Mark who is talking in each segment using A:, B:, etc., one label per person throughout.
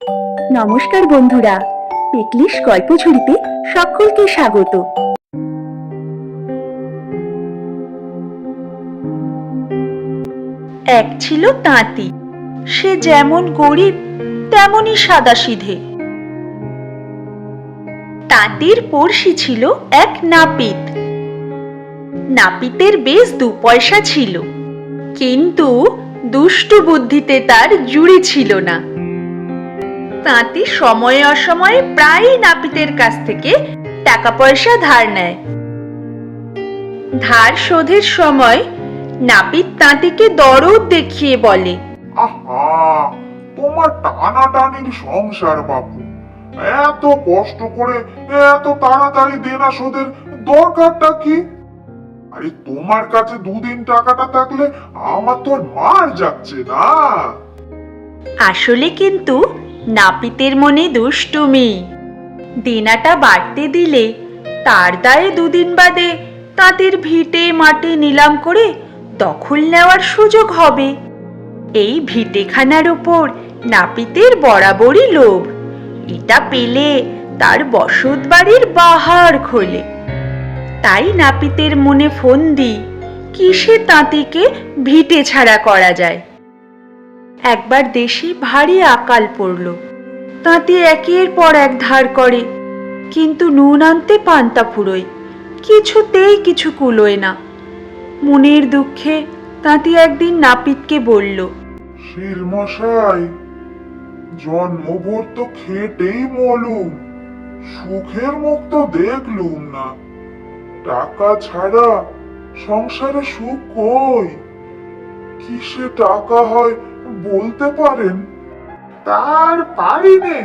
A: নমস্কার বন্ধুরা, পেকলিশ গল্পঝুড়িতে সকলকে স্বাগত। এক ছিল তাঁতি, সে যেমন গরিব তেমনই সাদাসিধে। তাঁতির পড়শি ছিল এক নাপিত। নাপিতের বেশ 2 পয়সা ছিল, কিন্তু দুষ্টু বুদ্ধিতে তার জুড়ি ছিল না। তাঁতি সময়ে অসময়ে প্রায়ই নাপিতের কাছ থেকে টাকা পয়সা ধার নেয়। ধার শোধের সময় নাপিত তাঁতিকে দরদ দেখিয়ে বলে,
B: আহা, তোমার টানাটানির সংসার বাপু, এত কষ্ট করে এত তাড়াতাড়ি দেনা শোধের দরকারটা কি? আরে তোমার কাছে 2 দিন টাকাটা থাকলে আমার তো আর মার যাচ্ছে না।
A: আসলে কিন্তু নাপিতের মনে দুষ্টুমি। দেনাটা বাড়তে দিলে তার দায়ে 2 দিন বাদে তাঁতির ভিটে মাটি নিলাম করে দখল নেওয়ার সুযোগ হবে। এই ভিটেখানার ওপর নাপিতের বরাবরই লোভ। এটা পেলে তার বসত বাড়ির বাহার খোলে। তাই নাপিতের মনে ফন্দি, কিসে তাঁতিকে ভিটে ছাড়া করা যায়। একবার দেশে ভারী আকাল পড়ল। তাঁতি একের পর এক ধার করে, কিন্তু নুন আনতে পান্তা ফুরোয়, কিছুতেই কিছু কুলোয় না। মনের দুঃখে তাঁতি একদিন নাপিতকে বলল,
B: শিল মশাই, জন্মভর তো খেটেই মলুম, সুখের মুখ তো দেখলুম না। টাকা ছাড়া সংসারে সুখ কই? কিসে টাকা হয় বলতে পারেন? তার পারিনে,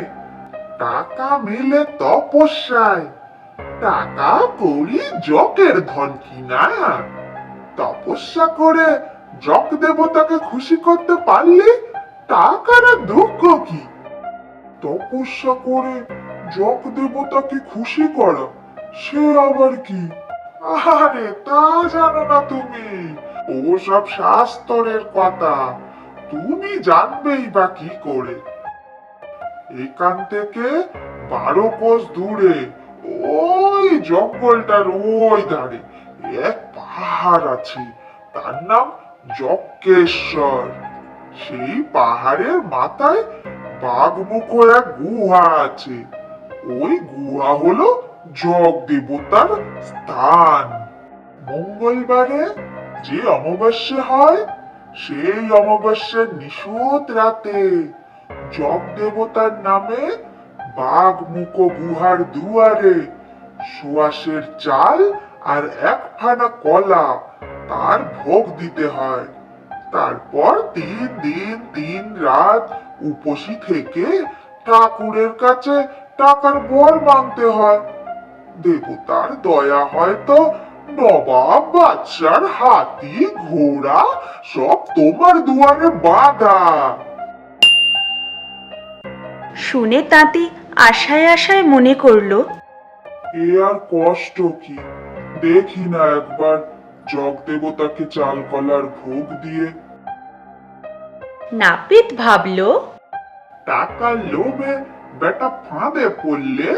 B: টাকা মিলে তপস্যায়, টাকা করি জকের ধন কিনা। তপস্যা করে জক দেবতাকে খুশি করতে পারলে টাকার আর দুঃখ কি? তপস্যা করে জক দেবতাকে খুশি করা, সে আবার কি? আরে তা জানো না তুমি? ও সব শাস্ত্রের কথা, তুমি জানবেই বা কি করে? এখান থেকে 12 কোষ দূরে ওই জঙ্গলটার ওই ধারে এক পাহাড় আছে, তার নাম যজ্ঞেশ্বর। সেই পাহাড়ের মাথায় বাঘমুখ এক গুহা আছে। ওই গুহা হলো জগ দেবতার স্থান। মঙ্গলবারে যে অমাবস্যা হয়, সেই অমাবস্যার নিশোত রাতে জগ দেবতার নামে বাঘমুখ গুহার দুয়ারে সুয়াশের চাল আর 1 ফানা কলা তার ভোগ দিতে হয়। তারপর 3 দিন 3 রাত উপসী থেকে ঠাকুরের কাছে টাকার বর মানতে হয়। দেবতার দয়া হয়তো নবাব বাদশার হাতি ঘোড়া সব তোমার দুয়ারে বাঁধা।
A: শুনে তাঁতি আশায় আশায় মনে করল,
B: এ আর কষ্ট কি, দেখি না একবার জগ দেবতাকে চাল কলার ভোগ দিয়ে।
A: নাপিত ভাবল,
B: টাকার লোভে বেটা ফাঁদে পড়লে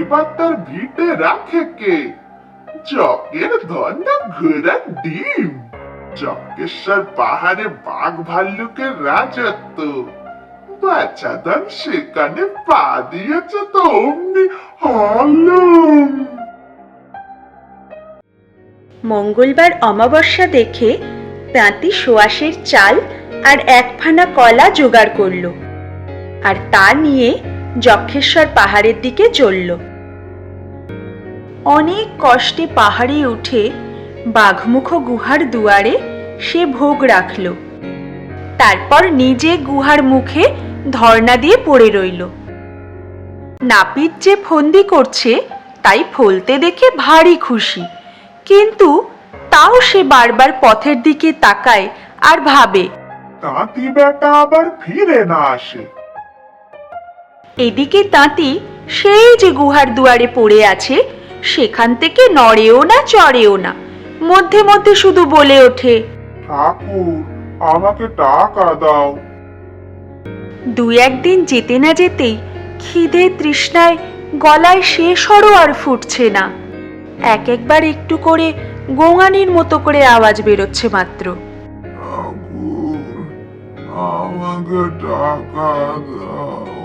B: এবার তার ভিটে রাখে কে? জকের ধন না ঘোড়ার ডিম। যজ্ঞেশ্বর পাহাড়ে বাঘ ভাল্লুকের রাজত্ব। বাচ্চাদান সেখানে পা দিয়েছে তো অমনি হালুম।
A: মঙ্গলবার অমাবস্যা দেখে তাঁতি সুয়াশের চাল আর 1 ফানা কলা জোগাড় করল, আর তা নিয়ে যক্ষেশ্বর পাহাড়ের দিকে চলল। অনেক কষ্টে পাহাড়ে উঠে বাঘমুখ গুহার দুয়ারে সে ভোগ রাখল। তারপর নিজে গুহার মুখে ধর্ণা দিয়ে পড়ে রইল। নাপিত যে ফন্দি করছে তাই ফলতে দেখে ভারী খুশি, কিন্তু তাও সে বারবার পথের দিকে তাকায় আর ভাবে,
B: তাঁতি বেটা আবার ফিরে না আসে।
A: এদিকে তাঁতি সেই যে গুহার দুয়ারে পড়ে আছে সেখান থেকে নড়েও না চড়েও না, মধ্যে মধ্যে শুধু বলে ওঠে,
B: ঠাকুর, আমাকে টাকা দাও।
A: দুই একদিন যেতে না যেতেই খিদে তৃষ্ণায় গলায় শেষরও আর ফুটছে না। একবার একটু করে গোঙানির মতো করে আওয়াজ বেরোচ্ছে মাত্র।
B: আমাকে টাকা দাও।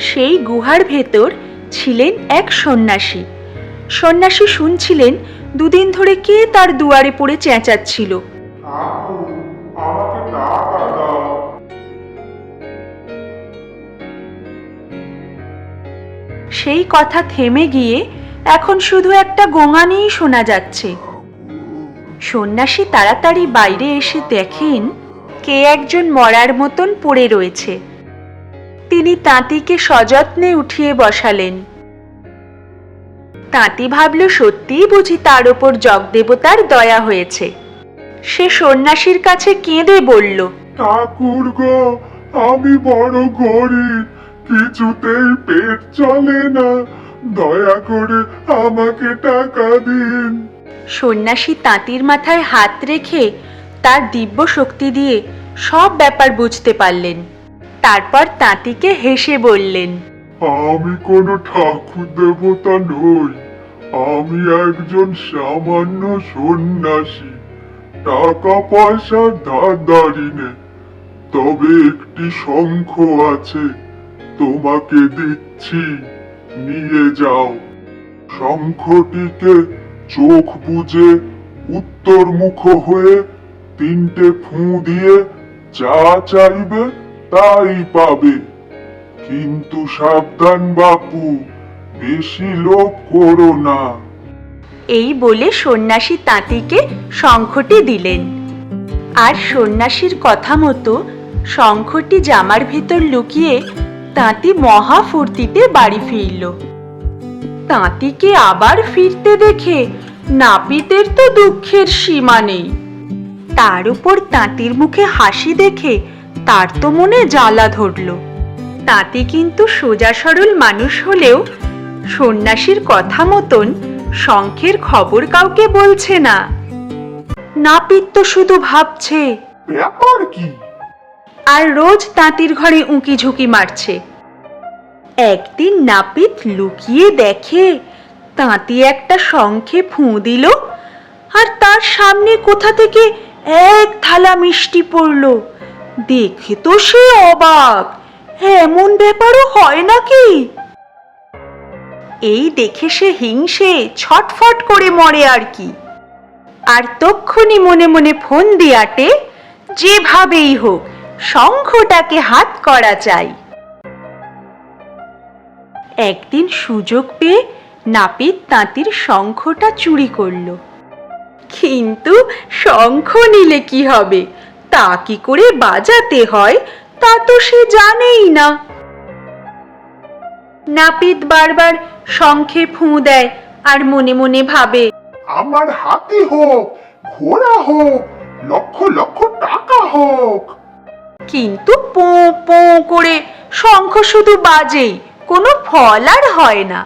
A: সেই গুহার ভেতর ছিলেন এক সন্ন্যাসী। সন্ন্যাসী শুনছিলেন দুদিন ধরে কে তার দুয়ারে পড়ে চেঁচাচ্ছিল।
B: আমাকে টাকা দাও।
A: সেই কথা থেমে গিয়ে এখন শুধু একটা গোঙানিই শোনা যাচ্ছে। সন্ন্যাসী তাড়াতাড়ি বাইরে এসে দেখেন কে একজন মরার মতন পড়ে রয়েছে। তিনি তাঁতিকে সযত্নে উঠিয়ে বসালেন। তাঁতি ভাবল সত্যিই বুঝি তার ওপর জগদেবতার দয়া হয়েছে। সে সন্ন্যাসীর কাছে কেঁদে বলল,
B: ঠাকুর গো, আমি বড় গরিব, কিছুতেই পেট চলে না, দয়া করে আমাকে টাকা দিন।
A: সন্ন্যাসী তাঁতির মাথায় হাত রেখে তার দিব্য শক্তি দিয়ে সব ব্যাপার বুঝতে পারলেন। তারপর তাঁতিকে হেসে বললেন,
B: আমি কোনো ঠাকুর দেবতা নই, আমি একজন সামান্য সন্ন্যাসী, টাকা পয়সার ধারদারি নেই, তবে একটি শঙ্খ আছে, তোমাকে দিচ্ছি, নিয়ে যাও। শঙ্খটিকে চোখ বুজে উত্তরমুখ হয়ে 3টে ফুঁ দিয়ে যা চাইবে তাই পাবে, কিন্তু সাবধান বাপু, বেশি লোভ করো না।
A: এই বলে সন্ন্যাসী তাঁতিকে শঙ্খটি দিলেন। আর সন্ন্যাসীর কথা মতো শঙ্খটি জামার ভেতর লুকিয়ে তাঁতি মহা ফুর্তিতে বাড়ি ফিরল। তাঁতিকে আবার ফিরতে দেখে নাপিতের তো দুঃখের সীমা নেই। তার উপর তাঁতির মুখে হাসি দেখে তার তো মনে জ্বালা ধরল। তাঁতি কিন্তু সোজা সরল মানুষ হলেও সন্ন্যাসীর কথা মতন শঙ্খের খবর কাউকে বলছে না। নাপিত তো শুধু ভাবছে
B: ব্যাপার কি,
A: আর রোজ তাঁতির ঘরে উঁকি ঝুঁকি মারছে। একদিন নাপিত লুকিয়ে দেখে তাঁতি একটা শঙ্খে ফুঁ দিল, আর তার সামনে কোথা থেকে এক থালা মিষ্টি পড়ল। দেখে তো সে অবাক, এমন ব্যাপারও হয় নাকি? এই দেখে সে হিংসে ছটফট করে মরে আর কি। আর তক্ষুনি মনে মনে ফোন দিয়াটে যেভাবেই হোক শঙ্খটাকে হাত করা চাই। একদিন সুযোগ পেয়ে নাপিত তাঁতির শঙ্খটা চুরি করল। কিন্তু শঙ্খ নিলে কি হবে, তা কি করে বাজাতে হয় তা তো সে জানেই না। নাপিত বারবার শঙ্খে ফুঁ দেয় আর মনে মনে ভাবে,
B: আমার হাতি হোক, ঘোড়া হোক, লক্ষ লক্ষ টাকা হোক।
A: কিন্তু পোঁ পোঁ করে শঙ্খ শুধু বাজেই, কোনো ফল আর হয় না।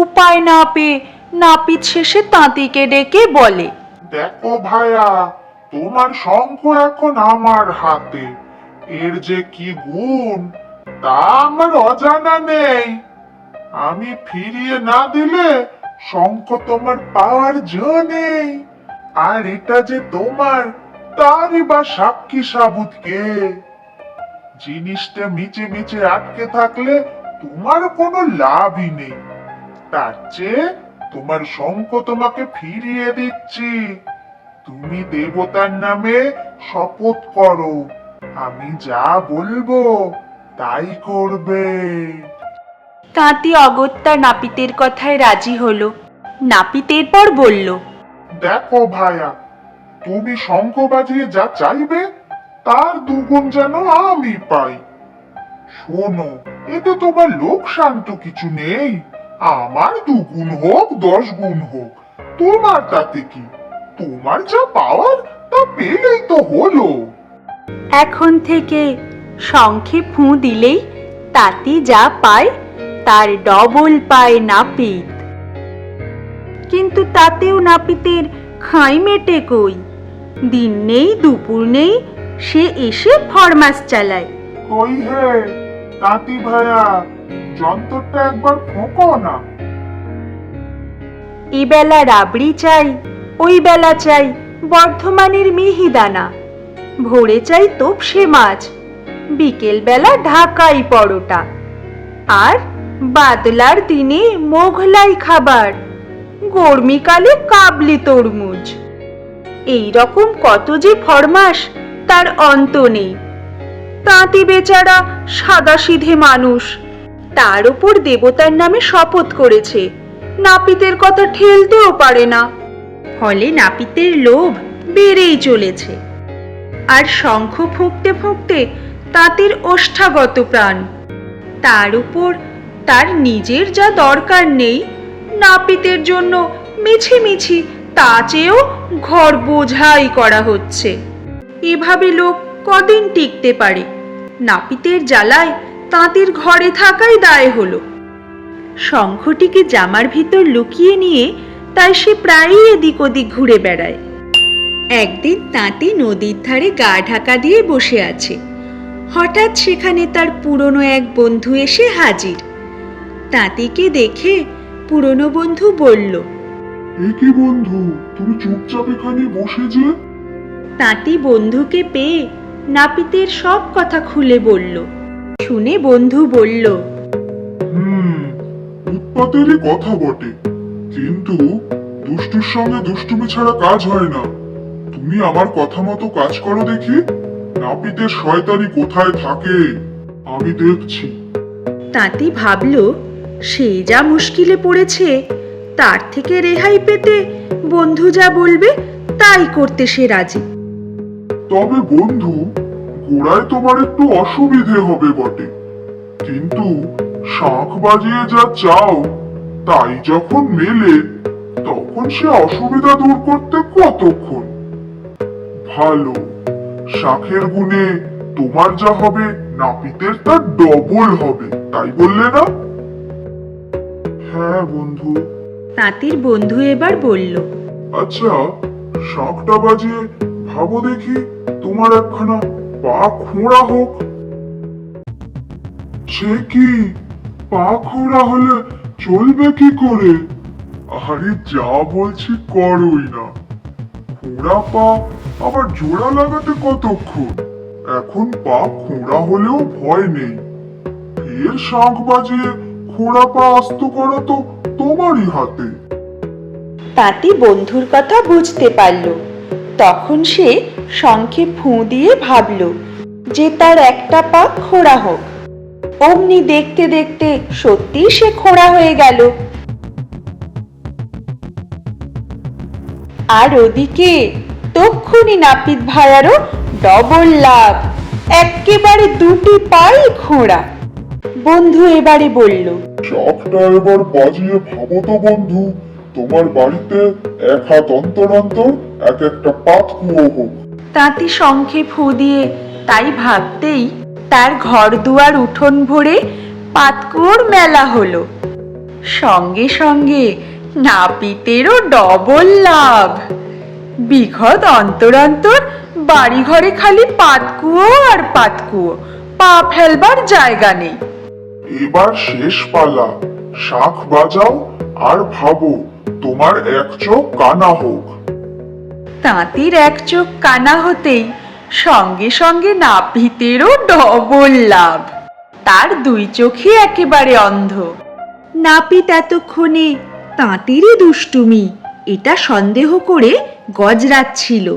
A: উপায় না পেয়ে নাপিত শেষে তাঁতিকে ডেকে বলে,
B: দেখো ভাইয়া, তোমার শঙ্খ এখন আমার হাতে, এর যে কি গুণ তা আমার অজানা নেই। আমি ফিরিয়ে না দিলে শঙ্খ তোমার পাওয়ার জো নেই, আর এটা যে তোমার তারই বা সাক্ষী সাবুত কে? জিনিসটা মিচে মিচে আটকে থাকলে তোমার কোনো লাভই নেই। তার চেয়ে তোমার শঙ্খ তোমাকে ফিরিয়ে দিচ্ছি। তুমি দেবতার নামে শপথ করো, আমি যা বলবো তাই করবে।
A: তাঁতি অগত্যা নাপিতের কথায় রাজি হলো। নাপিত এরপর বলল,
B: দেখো ভাইয়া, তুমি শঙ্খ বাজিয়ে যা চাইবে তার দুগুণ যেন আমি পাই। শোনো, এতে তোমার লোকসান তো কিছু নেই, আমার 2 গুণ হোক 10 গুণ হোক, তোমার তাতে কি? তোমার যা পাওয়ার তা পেলেই তো হলো।
A: এখন থেকে শঙ্খে ফুঁ দিলেই তাঁতি যা পায় তার ডবল পায় নাপিত। কিন্তু তাতেও নাপিতের খাই মেটে কই। দিন নেই দুপুর নেই, সে এসে ফরমাস চালায়।
B: কই হে তাঁতি ভাইয়া, যন্ত্রটা একবার ফোঁকো না।
A: এ বেলা রাবড়ি চাই, ওই বেলা চাই বর্ধমানের মিহিদানা, ভোরে চাই তোপসে মাছ, বিকেল বেলা ঢাকাই পরোটা, আর বাদলার দিনে মোগলাই খাবার, গরমিকালে কাবলি তরমুজ। এই রকম কত যে ফরমাস, তার অন্ত নেই। তাঁতি বেচারা সাদাসিধে মানুষ, তার উপর দেবতার নামে শপথ করেছে, নাপিতের কথা ঠেলতেও পারে না। ফলে নাপিতের লোভ বেড়েই চলেছে। আর শঙ্খ ফুঁকতে ফুঁকতে তাঁতির ওষ্ঠাগত প্রাণ। তার উপর তার নিজের যা দরকার নেই, নাপিতের জন্য মিছিমিছি তা চেয়েও ঘর বোঝাই করা হচ্ছে। এভাবে লোক কদিন টিকতে পারে? নাপিতের জ্বালায় তাঁতির ঘরে থাকাই দায় হলো। শঙ্খটিকে জামার ভিতর লুকিয়ে নিয়ে তাই সে প্রায়ই এদিক ওদিক ঘুরে বেড়ায়। একদিন তাঁতি নদীর ধারে গা ঢাকা দিয়ে বসে আছে। হঠাৎ সেখানে তার পুরনো এক বন্ধু এসে হাজির। তাঁতিকে দেখে পুরনো বন্ধু বলল,
B: এ কি বন্ধু, তুমি চুপচাপ এখানে বসে যে?
A: তাঁতি বন্ধুকে পেয়ে নাপিতের সব কথা খুলে বলল। শুনে বন্ধু বলল,
B: উৎপাতেরই কথা বটে, কিন্তু দুষ্টুর সঙ্গে দুষ্টুমি ছাড়া কাজ হয় না। তুমি আমার কথা মতো কাজ করো দেখি। নাপিতের শয়তানি কোথায় থাকে আমি দেখছি।
A: তাঁতি ভাবল, সে যা মুশকিলে পড়েছে, তার থেকে রেহাই পেতে বন্ধু যা বলবে তাই করতে সে রাজি।
B: তবে বন্ধু, গোড়ায় তোমার একটু অসুবিধে হবে বটে, কিন্তু শাঁখ বাজিয়ে যা চাও তাই যখন মেলে, তখন সে অসুবিধা দূর করতে কতক্ষণ। ভালো, শাঁখের গুণে তোমার যা হবে নাপিতের তার ডবল হবে, তাই বললে না? হ্যাঁ বন্ধু।
A: তাঁতির বন্ধু এবার বলল,
B: আচ্ছা, শাঁখটা বাজিয়ে ভাবো দেখি তোমার একখানা পা খোঁড়া হোক। সে কি, পা খোঁড়া হলে চলবে কি করে? আরে যা বলছি করোই না। খোঁড়া পা আবার জোড়া লাগাতে কতক্ষণ? এখন পা খোঁড়া হলেও ভয় নেই। ফের শাঁখ বাজিয়ে খোঁড়া পা আস্ত করা তো তোমারই হাতে।
A: তাঁতি বন্ধুর কথা বুঝতে পারল। তখন সে শঙ্খে ফুঁ দিয়ে ভাবল যে তার একটা পা খোঁড়া হোক। অমনি দেখতে দেখতে সত্যি সে খোঁড়া হয়ে গেল। আর ওদিকে তক্ষুনি নাপিত ভাইয়ারও ডবল লাভ, একেবারে দুটি পাই খোঁড়া। বন্ধু এবারে বলল,
B: শাঁখটা এবার বাজিয়ে ভাবো তো বন্ধু, তোমার বাড়িতে এক হাত অন্তর অন্তর এক একটা পাতকুয়ো হোক।
A: তাঁতি শঙ্খে ফুঁ দিয়ে তাই ভাবতেই তার ঘর দুয়ার উঠোন ভরে পাতকুয়োর মেলা হলো। সঙ্গে সঙ্গে নাপিতেরও ডবল লাভ। বিঘত অন্তর অন্তর বাড়ি ঘরে খালি পাতকুয়ো আর পাতকুয়ো, পা ফেলবার জায়গা নেই।
B: এবার শেষ পালা, শাঁখ বাজাও আর ভাবো তোমার এক চোখ কানা হোক।
A: তাঁতির এক চোখ কানা হতেই সঙ্গে সঙ্গে নাপিতেরও ডবল লাভ। তার দুই চোখই একেবারে অন্ধ। নাপিত এতক্ষণে তাঁতিরই দুষ্টুমি এটা সন্দেহ করে গজরাচ্ছিল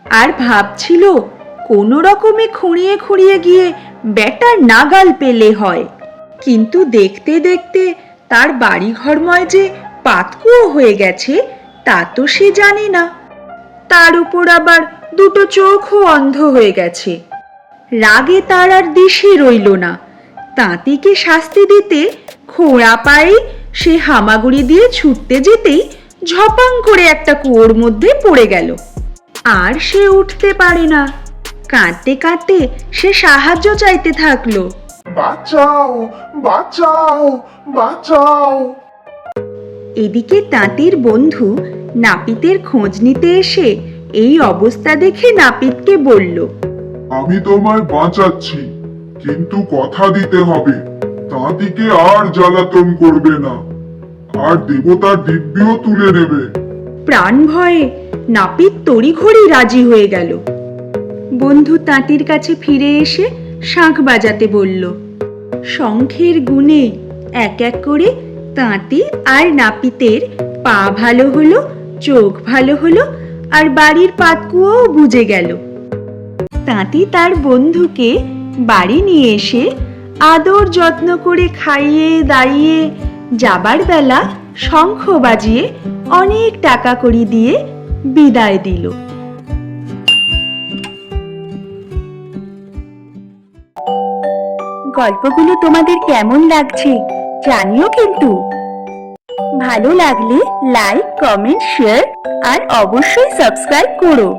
A: আর ভাবছিল কোনো রকমে খুঁড়িয়ে খুঁড়িয়ে গিয়ে বেটার নাগাল পেলে হয়। কিন্তু দেখতে দেখতে তার বাড়িঘরময় যে পাতকুয়ো হয়ে গেছে তা তো সে জানে না। তার উপর আবার দুটো চোখও অন্ধ হয়ে গেছে। রাগে তার আর দিশে রইল না। তাঁতিকে শাস্তি দিতে খোঁড়া পায়ে সে হামাগুড়ি দিয়ে ছুটতে যেতেই ঝপাং করে একটা কুয়োর মধ্যে পড়ে গেল। আর সে উঠতে পারে না। কাঁদতে কাঁদতে সে সাহায্য চাইতে থাকলো,
B: বাঁচাও বাঁচাও বাঁচাও।
A: এদিকে তাঁতির বন্ধু নাপিতের খোঁজ নিতে এসে এই অবস্থা দেখে নাপিতকে বলল,
B: আমি তোমায় বাঁচাচ্ছি, কিন্তু কথা দিতে হবে তাঁতিকে আর জ্বালাতন করবে না, আর দেবতার দিব্যও তুলে নেবে।
A: প্রাণ ভয়ে নাপিত তড়িঘড়ি রাজি হয়ে গেল। বন্ধু তাঁতির কাছে ফিরে এসে শাঁখ বাজাতে বলল। শঙ্খের গুণে এক এক করে তাঁতি আর নাপিতের পা ভালো হলো, চোখ ভালো হলো, আর বাড়ির পাতকুয়োও বুঝে গেল। তাঁতি তার বন্ধুকে বাড়ি নিয়ে এসে আদর যত্ন করে খাইয়ে দাইয়ে যাবার বেলা শঙ্খ বাজিয়ে অনেক টাকা কড়ি দিয়ে বিদায় দিল। গল্পগুলো তোমাদের কেমন লাগছে জানিও কিন্তু। ভালো লাগলে লাইক, কমেন্ট, শেয়ার আর অবশ্যই সাবস্ক্রাইব করো।